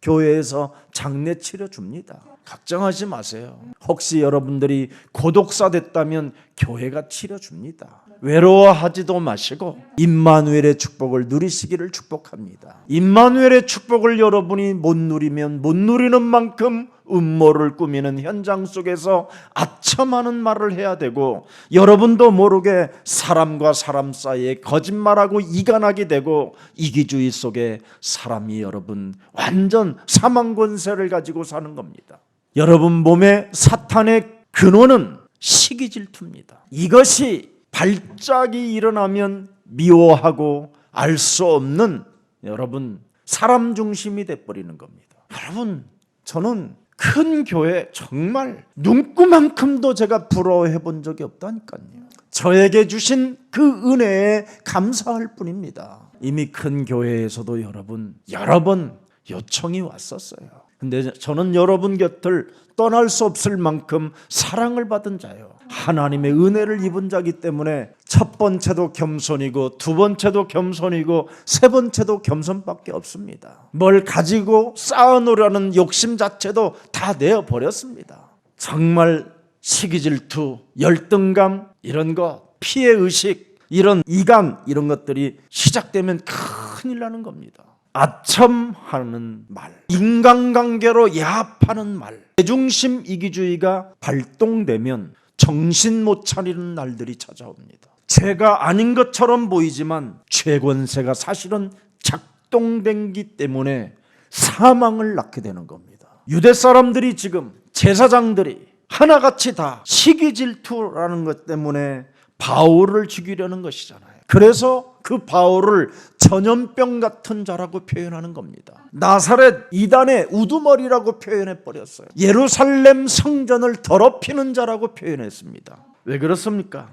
교회에서 장례 치러줍니다. 걱정하지 마세요. 혹시 여러분들이 고독사 됐다면 교회가 치러줍니다. 외로워하지도 마시고 임마누엘의 축복을 누리시기를 축복합니다. 임마누엘의 축복을 여러분이 못 누리면 못 누리는 만큼 음모를 꾸미는 현장 속에서 아첨하는 말을 해야 되고, 여러분도 모르게 사람과 사람 사이에 거짓말하고 이간하게 되고, 이기주의 속에 사람이 여러분 완전 사망 권세를 가지고 사는 겁니다. 여러분 몸에 사탄의 근원은 시기 질투입니다. 이것이 발작이 일어나면 미워하고 알 수 없는 여러분 사람 중심이 돼버리는 겁니다. 여러분, 저는 큰 교회 정말 눈구만큼도 제가 부러워해 본 적이 없다니까요. 저에게 주신 그 은혜에 감사할 뿐입니다. 이미 큰 교회에서도 여러분 여러 번 요청이 왔었어요. 근데 저는 여러분 곁을 떠날 수 없을 만큼 사랑을 받은 자예요. 하나님의 은혜를 입은 자이기 때문에 첫 번째도 겸손이고 두 번째도 겸손이고 세 번째도 겸손밖에 없습니다. 뭘 가지고 쌓아놓으려는 욕심 자체도 다 내어버렸습니다. 정말 시기질투, 열등감 이런 거, 피해의식, 이런 이간 이런 것들이 시작되면 큰일 나는 겁니다. 아첨하는 말, 인간관계로 야합하는 말, 대중심 이기주의가 발동되면 정신 못 차리는 날들이 찾아옵니다. 죄가 아닌 것처럼 보이지만 죄권세가 사실은 작동된기 때문에 사망을 낳게 되는 겁니다. 유대 사람들이 지금 제사장들이 하나같이 다 시기질투라는 것 때문에 바울을 죽이려는 것이잖아요. 그래서 그 바울을 전염병 같은 자라고 표현하는 겁니다. 나사렛 이단의 우두머리라고 표현해 버렸어요. 예루살렘 성전을 더럽히는 자라고 표현했습니다. 왜 그렇습니까?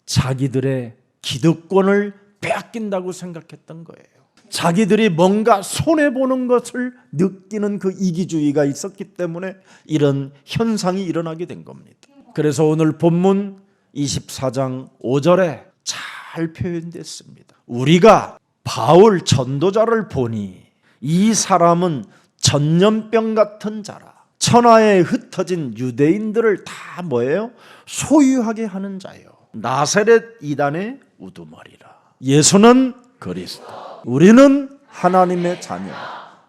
자기들의 기득권을 빼앗긴다고 생각했던 거예요. 자기들이 뭔가 손해보는 것을 느끼는 그 이기주의가 있었기 때문에 이런 현상이 일어나게 된 겁니다. 그래서 오늘 본문 24장 5절에 잘 표현됐습니다. 우리가 바울 전도자를 보니 이 사람은 전염병 같은 자라. 천하에 흩어진 유대인들을 다 뭐예요? 소유하게 하는 자요. 나사렛 이단의 우두머리라. 예수는 그리스도. 우리는 하나님의 자녀.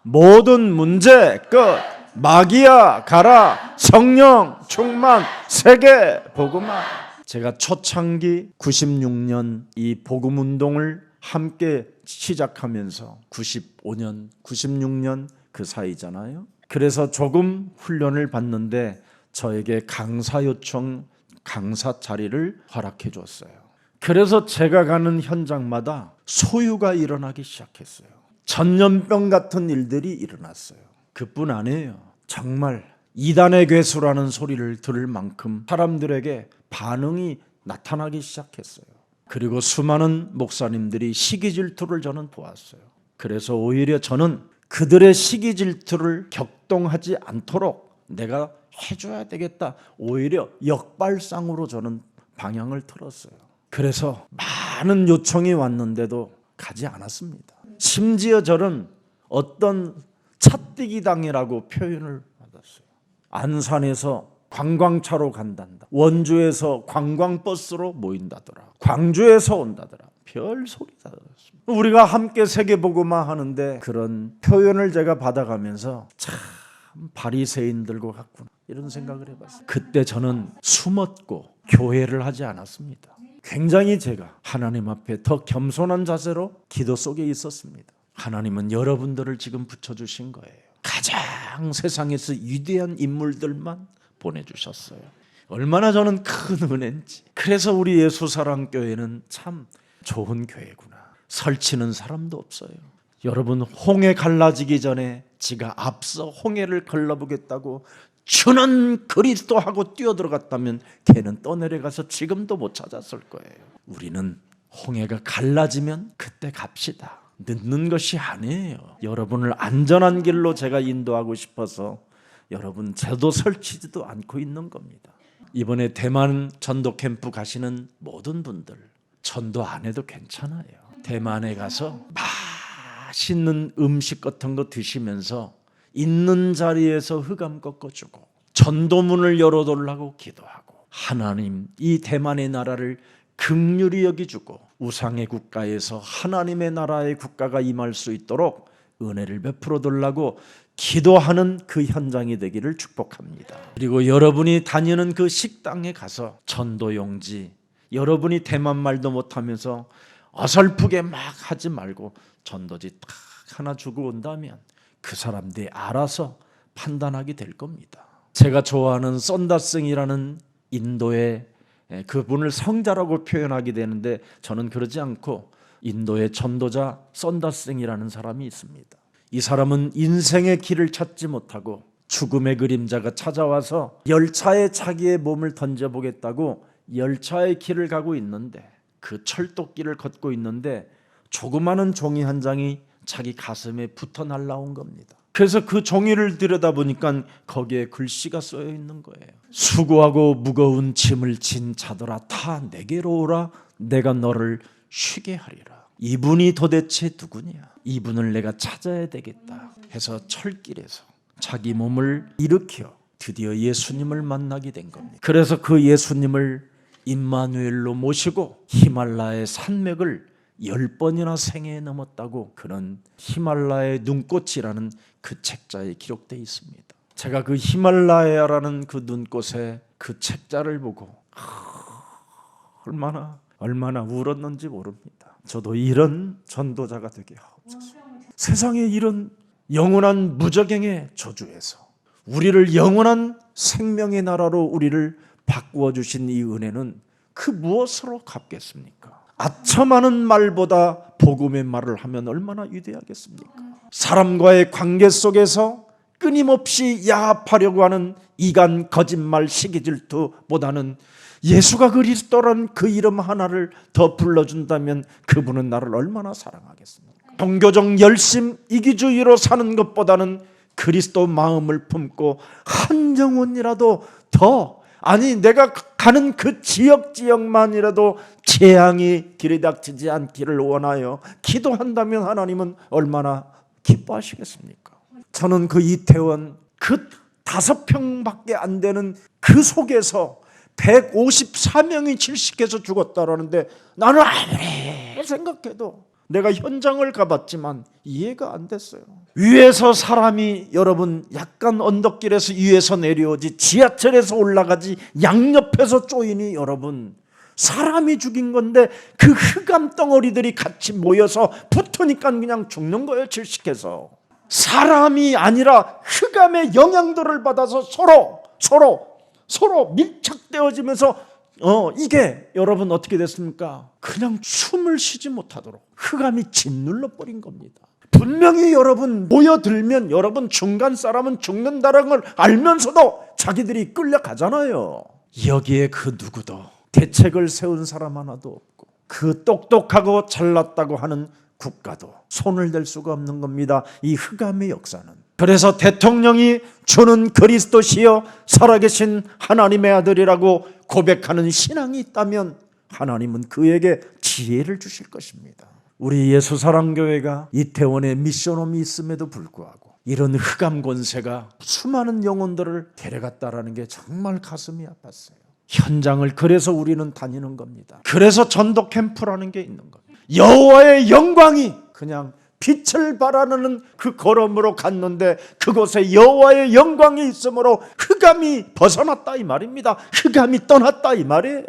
모든 문제 끝. 마귀야 가라, 성령 충만, 세계 복음화. 제가 초창기 96년 이 복음 운동을 함께 시작하면서 95년, 96년 그 사이잖아요. 그래서 조금 훈련을 받는데 저에게 강사 요청, 강사 자리를 허락해 줬어요. 그래서 제가 가는 현장마다 소유가 일어나기 시작했어요. 전염병 같은 일들이 일어났어요. 그뿐 아니에요. 정말 이단의 괴수라는 소리를 들을 만큼 사람들에게 반응이 나타나기 시작했어요. 그리고 수많은 목사님들이 시기 질투를 저는 보았어요. 그래서 오히려 저는 그들의 시기 질투를 격동하지 않도록 내가 해줘야 되겠다. 오히려 역발상으로 저는 방향을 틀었어요. 그래서 많은 요청이 왔는데도 가지 않았습니다. 심지어 저는 어떤 차뛰기당이라고 표현을 받았어요. 안산에서 관광차로 간단다. 원주에서 관광버스로 모인다더라. 광주에서 온다더라. 별 소리다. 우리가 함께 세계복음화 하는데 그런 표현을 제가 받아가면서 참 바리새인들과 같구나 이런 생각을 해봤어요. 그때 저는 숨었고 교회를 하지 않았습니다. 굉장히 제가 하나님 앞에 더 겸손한 자세로 기도 속에 있었습니다. 하나님은 여러분들을 지금 붙여주신 거예요. 가장 세상에서 위대한 인물들만 보내주셨어요. 얼마나 저는 큰 은혜인지. 그래서 우리 예수사랑교회는 참 좋은 교회구나. 설치는 사람도 없어요. 여러분 홍해 갈라지기 전에 지가 앞서 홍해를 걸러보겠다고 주는 그리스도하고 뛰어들어갔다면 걔는 떠내려가서 지금도 못 찾았을 거예요. 우리는 홍해가 갈라지면 그때 갑시다. 늦는 것이 아니에요. 여러분을 안전한 길로 제가 인도하고 싶어서 여러분 제도 설치지도 않고 있는 겁니다. 이번에 대만 전도 캠프 가시는 모든 분들 전도 안 해도 괜찮아요. 대만에 가서 맛있는 음식 같은 거 드시면서 있는 자리에서 흑암 꺾어주고 전도문을 열어달라고 기도하고 하나님 이 대만의 나라를 긍휼히 여기주고 우상의 국가에서 하나님의 나라의 국가가 임할 수 있도록 은혜를 베풀어 달라고 기도하는 그 현장이 되기를 축복합니다. 그리고 여러분이 다니는 그 식당에 가서 전도용지 여러분이 대만 말도 못하면서 어설프게 막 하지 말고 전도지 딱 하나 주고 온다면 그 사람들이 알아서 판단하게 될 겁니다. 제가 좋아하는 썬다승이라는 인도의 그분을 성자라고 표현하게 되는데 저는 그러지 않고 인도의 전도자 썬다승이라는 사람이 있습니다. 이 사람은 인생의 길을 찾지 못하고 죽음의 그림자가 찾아와서 열차에 자기의 몸을 던져보겠다고 열차의 길을 가고 있는데 그 철도길을 걷고 있는데 조그마한 종이 한 장이 자기 가슴에 붙어 날라온 겁니다. 그래서 그 종이를 들여다보니까 거기에 글씨가 쓰여 있는 거예요. 수고하고 무거운 짐을 진 자들아 다 내게로 오라 내가 너를 쉬게 하리라. 이분이 도대체 누구냐? 이분을 내가 찾아야 되겠다 해서 철길에서 자기 몸을 일으켜 드디어 예수님을 만나게 된 겁니다. 그래서 그 예수님을 임마누엘로 모시고 히말라야의 산맥을 10번이나 생애에 넘었다고 그런 히말라야의 눈꽃이라는 그 책자에 기록되어 있습니다. 제가 그 히말라야라는 그 눈꽃에 그 책자를 보고 얼마나 울었는지 모릅니다. 저도 이런 전도자가 되게 하옵소서. 세상에 이런 영원한 무적행의 저주에서 우리를 영원한 생명의 나라로 우리를 바꾸어 주신 이 은혜는 그 무엇으로 갚겠습니까? 아첨하는 말보다 복음의 말을 하면 얼마나 위대하겠습니까? 사람과의 관계 속에서 끊임없이 야합하려고 하는 이간 거짓말 시기질투보다는 예수가 그리스도란 그 이름 하나를 더 불러준다면 그분은 나를 얼마나 사랑하겠습니까? 종교적 열심 이기주의로 사는 것보다는 그리스도 마음을 품고 한 영혼이라도 더 아니 내가 가는 그 지역만이라도 재앙이 들이닥치지 않기를 원하여 기도한다면 하나님은 얼마나 기뻐하시겠습니까? 저는 그 이태원 그 5평밖에 안 되는 그 속에서 154명이 질식해서 죽었다라는데 나는 아무리 생각해도 내가 현장을 가봤지만 이해가 안 됐어요. 위에서 사람이 여러분 약간 언덕길에서 위에서 내려오지 지하철에서 올라가지 양옆에서 쪼이니 여러분 사람이 죽인 건데 그 흑암 덩어리들이 같이 모여서 붙으니까 그냥 죽는 거예요. 질식해서. 사람이 아니라 흑암의 영향들을 받아서 서로 밀착되어지면서 이게 여러분 어떻게 됐습니까? 그냥 숨을 쉬지 못하도록 흑암이 짓눌러 버린 겁니다. 분명히 여러분 모여들면 여러분 중간 사람은 죽는다는 걸 알면서도 자기들이 끌려가잖아요. 여기에 그 누구도 대책을 세운 사람 하나도 없고 그 똑똑하고 잘났다고 하는 국가도 손을 댈 수가 없는 겁니다. 이 흑암의 역사는. 그래서 대통령이 주는 그리스도시여 살아계신 하나님의 아들이라고 고백하는 신앙이 있다면 하나님은 그에게 지혜를 주실 것입니다. 우리 예수사랑교회가 이태원에 미션홈이 있음에도 불구하고 이런 흑암 권세가 수많은 영혼들을 데려갔다라는 게 정말 가슴이 아팠어요. 현장을 그래서 우리는 다니는 겁니다. 그래서 전도 캠프라는 게 있는 겁니다. 여호와의 영광이 그냥 빛을 발하는 그 걸음으로 갔는데 그곳에 여호와의 영광이 있으므로 흑암이 벗어났다 이 말입니다. 흑암이 떠났다 이 말이에요.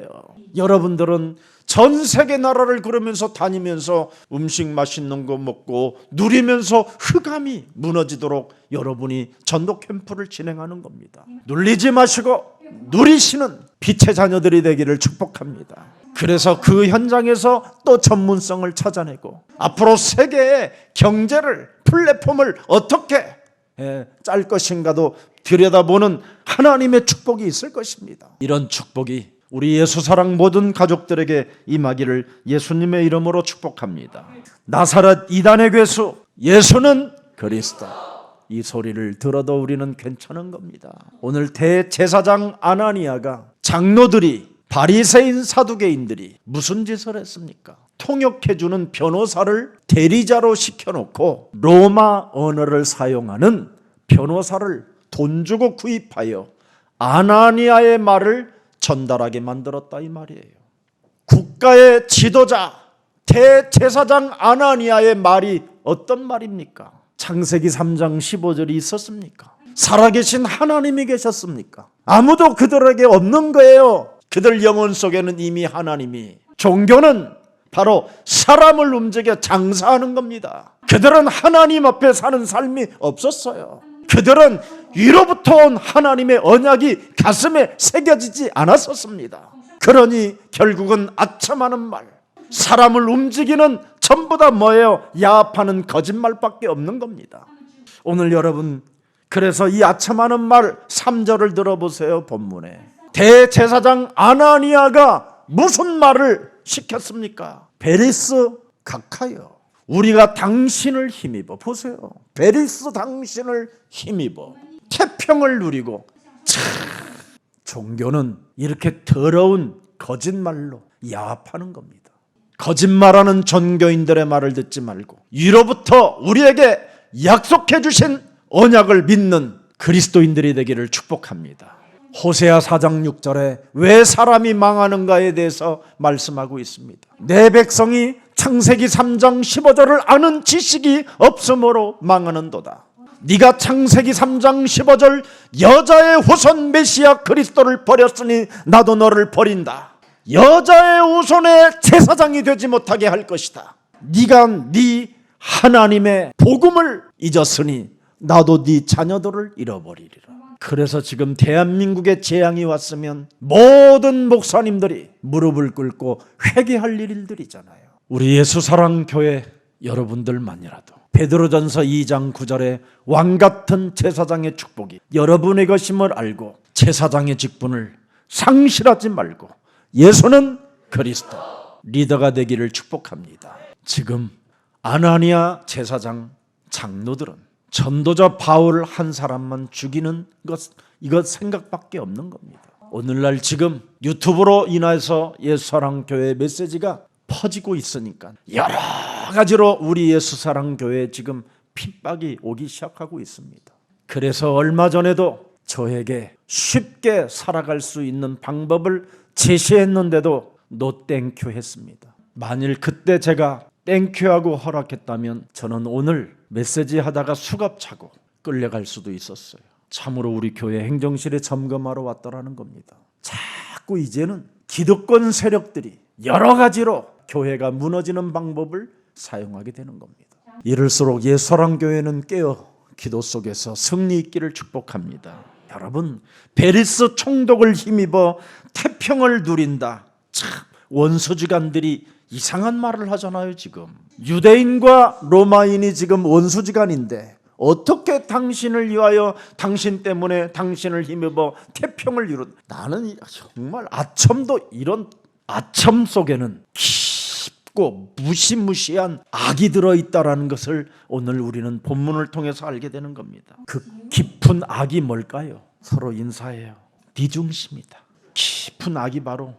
여러분들은 전 세계 나라를 그러면서 다니면서 음식 맛있는 거 먹고 누리면서 흑암이 무너지도록 여러분이 전도 캠프를 진행하는 겁니다. 눌리지 마시고 누리시는 빛의 자녀들이 되기를 축복합니다. 그래서 그 현장에서 또 전문성을 찾아내고 앞으로 세계의 경제를 플랫폼을 어떻게 짤 것인가도 들여다보는 하나님의 축복이 있을 것입니다. 이런 축복이 우리 예수사랑 모든 가족들에게 임하기를 예수님의 이름으로 축복합니다. 나사렛 이단의 괴수 예수는 그리스도. 이 소리를 들어도 우리는 괜찮은 겁니다. 오늘 대제사장 아나니아가 장로들이 바리새인 사두개인들이 무슨 짓을 했습니까? 통역해주는 변호사를 대리자로 시켜놓고 로마 언어를 사용하는 변호사를 돈 주고 구입하여 아나니아의 말을 전달하게 만들었다 이 말이에요. 국가의 지도자 대제사장 아나니아의 말이 어떤 말입니까? 창세기 3장 15절이 있었습니까? 살아계신 하나님이 계셨습니까? 아무도 그들에게 없는 거예요. 그들 영혼 속에는 이미 하나님이. 종교는 바로 사람을 움직여 장사하는 겁니다. 그들은 하나님 앞에 사는 삶이 없었어요. 그들은 위로부터 온 하나님의 언약이 가슴에 새겨지지 않았었습니다. 그러니 결국은 아첨하는 말, 사람을 움직이는 전부 다 뭐예요? 야합하는 거짓말밖에 없는 겁니다. 오늘 여러분 그래서 이 아첨하는 말 3절을 들어보세요. 본문에 대제사장 아나니아가 무슨 말을 시켰습니까? 베리스 각하여 우리가 당신을 힘입어 보세요. 베리스 당신을 힘입어 태평을 누리고. 참, 종교는 이렇게 더러운 거짓말로 야합하는 겁니다. 거짓말하는 전교인들의 말을 듣지 말고 위로부터 우리에게 약속해 주신 언약을 믿는 그리스도인들이 되기를 축복합니다. 호세아 4장 6절에 왜 사람이 망하는가에 대해서 말씀하고 있습니다. 내 백성이 창세기 3장 15절을 아는 지식이 없으므로 망하는도다. 네가 창세기 3장 15절 여자의 후손 메시아 그리스도를 버렸으니 나도 너를 버린다. 여자의 후손의 제사장이 되지 못하게 할 것이다. 네가 네 하나님의 복음을 잊었으니 나도 네 자녀들을 잃어버리리라. 그래서 지금 대한민국에 재앙이 왔으면 모든 목사님들이 무릎을 꿇고 회개할 일들이잖아요. 우리 예수사랑교회 여러분들만이라도 베드로전서 2장 9절에 왕같은 제사장의 축복이 여러분의 것임을 알고 제사장의 직분을 상실하지 말고 예수는 그리스도 리더가 되기를 축복합니다. 지금 아나니아 제사장 장로들은 전도자 바울 한 사람만 죽이는 것 이것 생각밖에 없는 겁니다. 오늘날 지금 유튜브로 인해서 예수사랑교회 메시지가 퍼지고 있으니까 여러 가지로 우리 예수사랑교회에 지금 핍박이 오기 시작하고 있습니다. 그래서 얼마 전에도 저에게 쉽게 살아갈 수 있는 방법을 제시했는데도 노 땡큐 했습니다. 만일 그때 제가 땡큐하고 허락했다면 저는 오늘 메시지 하다가 수갑 차고 끌려갈 수도 있었어요. 참으로 우리 교회 행정실에 점검하러 왔더라는 겁니다. 자꾸 이제는 기득권 세력들이 여러 가지로 교회가 무너지는 방법을 사용하게 되는 겁니다. 이럴수록 예사랑교회는 깨어 기도 속에서 승리 있기를 축복합니다. 여러분, 베리스 총독을 힘입어 태평을 누린다. 참 원수지간들이 이상한 말을 하잖아요. 지금 유대인과 로마인이 지금 원수지간인데 어떻게 당신을 위하여 당신 때문에 당신을 힘입어 태평을 이룬. 나는 정말 아첨도 이런 아첨 속에는 깊고 무시무시한 악이 들어있다라는 것을 오늘 우리는 본문을 통해서 알게 되는 겁니다. 그 깊은 악이 뭘까요? 서로 인사해요. 네 중심이다. 깊은 악이 바로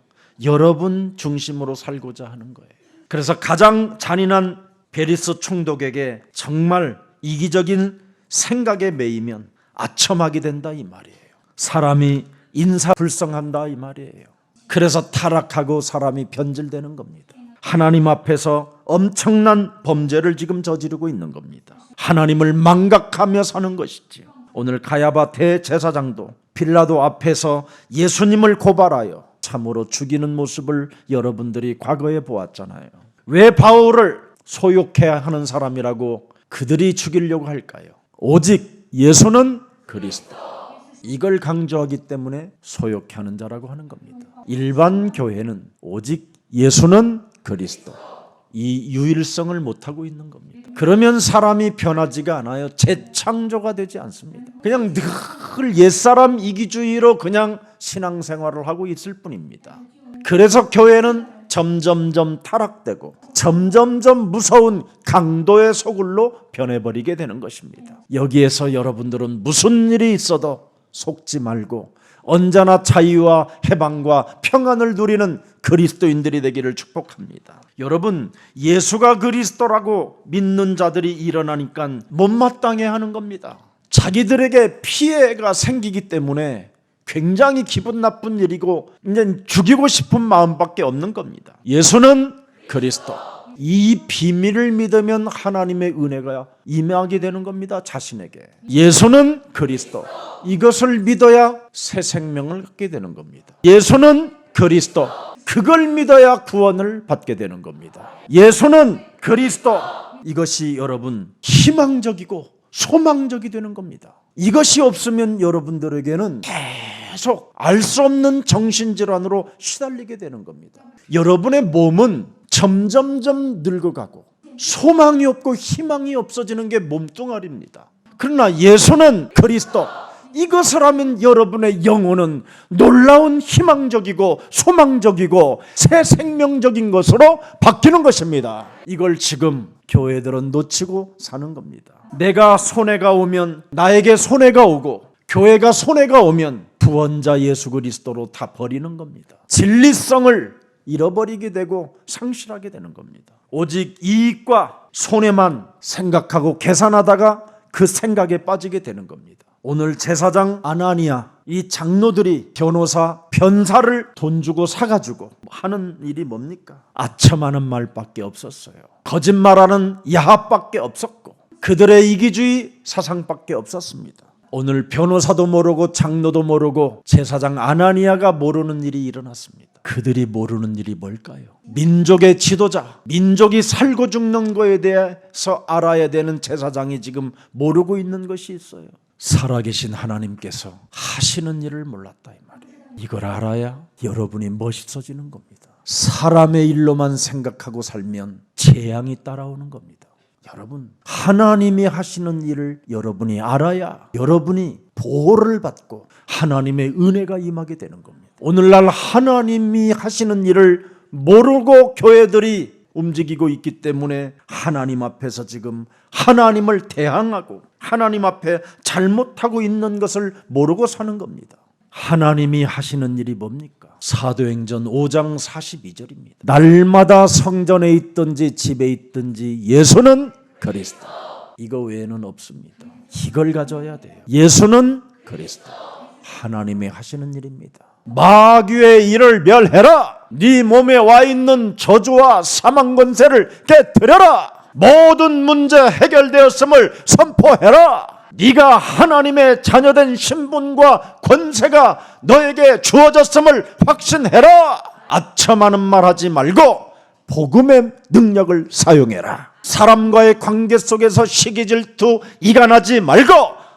여러분 중심으로 살고자 하는 거예요. 그래서 가장 잔인한 베리스 총독에게 정말 이기적인 생각에 매이면 아첨하게 된다 이 말이에요. 사람이 인사불성한다 이 말이에요. 그래서 타락하고 사람이 변질되는 겁니다. 하나님 앞에서 엄청난 범죄를 지금 저지르고 있는 겁니다. 하나님을 망각하며 사는 것이지요. 오늘 가야바 대제사장도 빌라도 앞에서 예수님을 고발하여 참으로 죽이는 모습을 여러분들이 과거에 보았잖아요. 왜 바울을 소욕해야 하는 사람이라고 그들이 죽이려고 할까요? 오직 예수는 그리스도. 이걸 강조하기 때문에 소욕하는 자라고 하는 겁니다. 일반 교회는 오직 예수는 그리스도, 이 유일성을 못하고 있는 겁니다. 그러면 사람이 변하지가 않아요. 재창조가 되지 않습니다. 그냥 늘 옛사람 이기주의로 그냥 신앙생활을 하고 있을 뿐입니다. 그래서 교회는 점점점 타락되고 점점점 무서운 강도의 소굴로 변해버리게 되는 것입니다. 여기에서 여러분들은 무슨 일이 있어도 속지 말고 언제나 자유와 해방과 평안을 누리는 그리스도인들이 되기를 축복합니다. 여러분, 예수가 그리스도라고 믿는 자들이 일어나니까 못마땅해 하는 겁니다. 자기들에게 피해가 생기기 때문에 굉장히 기분 나쁜 일이고 이제 죽이고 싶은 마음밖에 없는 겁니다. 예수는 그리스도. 이 비밀을 믿으면 하나님의 은혜가 임하게 되는 겁니다. 자신에게. 예수는 그리스도. 이것을 믿어야 새 생명을 갖게 되는 겁니다. 예수는 그리스도. 그걸 믿어야 구원을 받게 되는 겁니다. 예수는 그리스도. 이것이 여러분 희망적이고 소망적이 되는 겁니다. 이것이 없으면 여러분들에게는 계속 알 수 없는 정신질환으로 시달리게 되는 겁니다. 여러분의 몸은 점점점 늙어가고 소망이 없고 희망이 없어지는 게 몸뚱아리입니다. 그러나 예수는 그리스도. 이것을 하면 여러분의 영혼은 놀라운 희망적이고 소망적이고 새 생명적인 것으로 바뀌는 것입니다. 이걸 지금 교회들은 놓치고 사는 겁니다. 내가 손해가 오면 나에게 손해가 오고 교회가 손해가 오면 구원자 예수 그리스도로 다 버리는 겁니다. 진리성을 잃어버리게 되고 상실하게 되는 겁니다. 오직 이익과 손해만 생각하고 계산하다가 그 생각에 빠지게 되는 겁니다. 오늘 제사장 아나니아 이 장로들이 변호사 변사를 돈 주고 사가지고 하는 일이 뭡니까? 아첨하는 말밖에 없었어요. 거짓말하는 야합밖에 없었고 그들의 이기주의 사상밖에 없었습니다. 오늘 변호사도 모르고 장로도 모르고 제사장 아나니아가 모르는 일이 일어났습니다. 그들이 모르는 일이 뭘까요? 민족의 지도자, 민족이 살고 죽는 거에 대해서 알아야 되는 제사장이 지금 모르고 있는 것이 있어요. 살아계신 하나님께서 하시는 일을 몰랐다 이 말이에요. 이걸 알아야 여러분이 멋있어지는 겁니다. 사람의 일로만 생각하고 살면 재앙이 따라오는 겁니다. 여러분, 하나님이 하시는 일을 여러분이 알아야 여러분이 보호를 받고 하나님의 은혜가 임하게 되는 겁니다. 오늘날 하나님이 하시는 일을 모르고 교회들이 움직이고 있기 때문에 하나님 앞에서 지금 하나님을 대항하고 하나님 앞에 잘못하고 있는 것을 모르고 사는 겁니다. 하나님이 하시는 일이 뭡니까? 사도행전 5장 42절입니다. 날마다 성전에 있든지 집에 있든지 예수는 그리스도. 이거 외에는 없습니다. 이걸 가져야 돼요. 예수는 그리스도. 하나님이 하시는 일입니다. 마귀의 일을 멸해라. 네 몸에 와 있는 저주와 사망 권세를 깨뜨려라. 모든 문제 해결되었음을 선포해라. 네가 하나님의 자녀된 신분과 권세가 너에게 주어졌음을 확신해라. 아첨하는 말하지 말고 복음의 능력을 사용해라. 사람과의 관계 속에서 시기 질투 이간하지 말고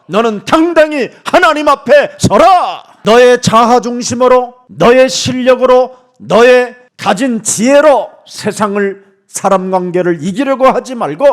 너는 당당히 하나님 앞에 서라. 너의 자아 중심으로, 너의 실력으로, 너의 가진 지혜로 세상을, 사람 관계를 이기려고 하지 말고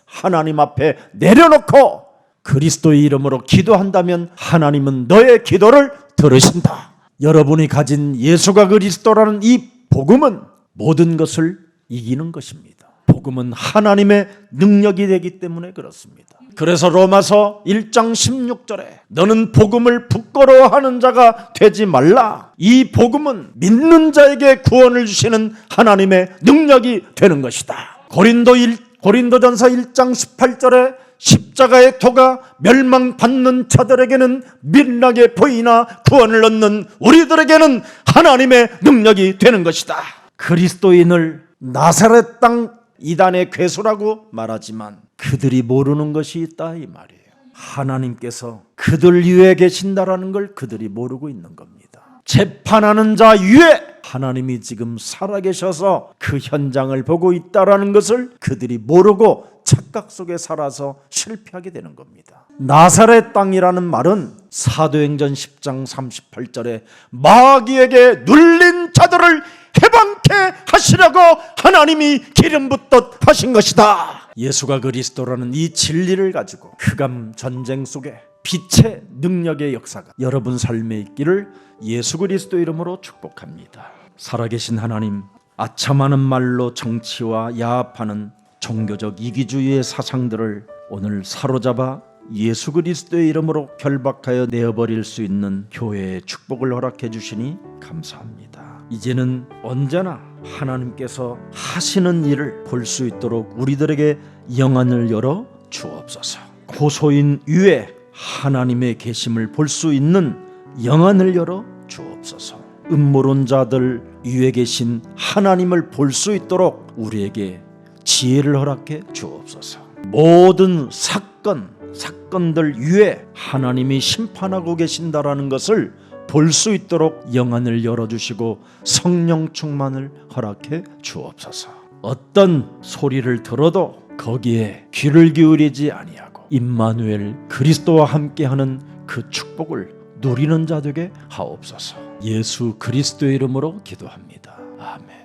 하나님 앞에 내려놓고 그리스도의 이름으로 기도한다면 하나님은 너의 기도를 들으신다. 여러분이 가진 예수가 그리스도라는 이 복음은 모든 것을 이기는 것입니다. 복음은 하나님의 능력이 되기 때문에 그렇습니다. 그래서 로마서 1장 16절에 너는 복음을 부끄러워하는 자가 되지 말라. 이 복음은 믿는 자에게 구원을 주시는 하나님의 능력이 되는 것이다. 고린도전서 1장 18절에 십자가의 도가 멸망받는 자들에게는 민나게 보이나 구원을 얻는 우리들에게는 하나님의 능력이 되는 것이다. 그리스도인을 나사렛 땅 이단의 괴수라고 말하지만 그들이 모르는 것이 있다 이 말이에요. 하나님께서 그들 위에 계신다라는 걸 그들이 모르고 있는 겁니다. 재판하는 자 위에 하나님이 지금 살아계셔서 그 현장을 보고 있다라는 것을 그들이 모르고 착각 속에 살아서 실패하게 되는 겁니다. 나사렛 땅이라는 말은 사도행전 10장 38절에 마귀에게 눌린 자들을 해방케 하시라고 하나님이 기름 붓듯 하신 것이다. 예수가 그리스도라는 이 진리를 가지고 흑암 전쟁 속에 빛의 능력의 역사가 여러분 삶에 있기를 예수 그리스도 이름으로 축복합니다. 살아계신 하나님, 아첨하는 말로 정치와 야합하는 종교적 이기주의의 사상들을 오늘 사로잡아 예수 그리스도의 이름으로 결박하여 내어버릴 수 있는 교회의 축복을 허락해 주시니 감사합니다. 이제는 언제나 하나님께서 하시는 일을 볼 수 있도록 우리들에게 영안을 열어 주옵소서. 고소인 위에 하나님의 계심을 볼 수 있는 영안을 열어 주옵소서. 음모론자들 위에 계신 하나님을 볼 수 있도록 우리에게 지혜를 허락해 주옵소서. 모든 사건들 위에 하나님이 심판하고 계신다라는 것을 볼 수 있도록 영안을 열어주시고 성령 충만을 허락해 주옵소서. 어떤 소리를 들어도 거기에 귀를 기울이지 아니하고 임마누엘 그리스도와 함께하는 그 축복을 누리는 자 되게 하옵소서. 예수 그리스도의 이름으로 기도합니다. 아멘.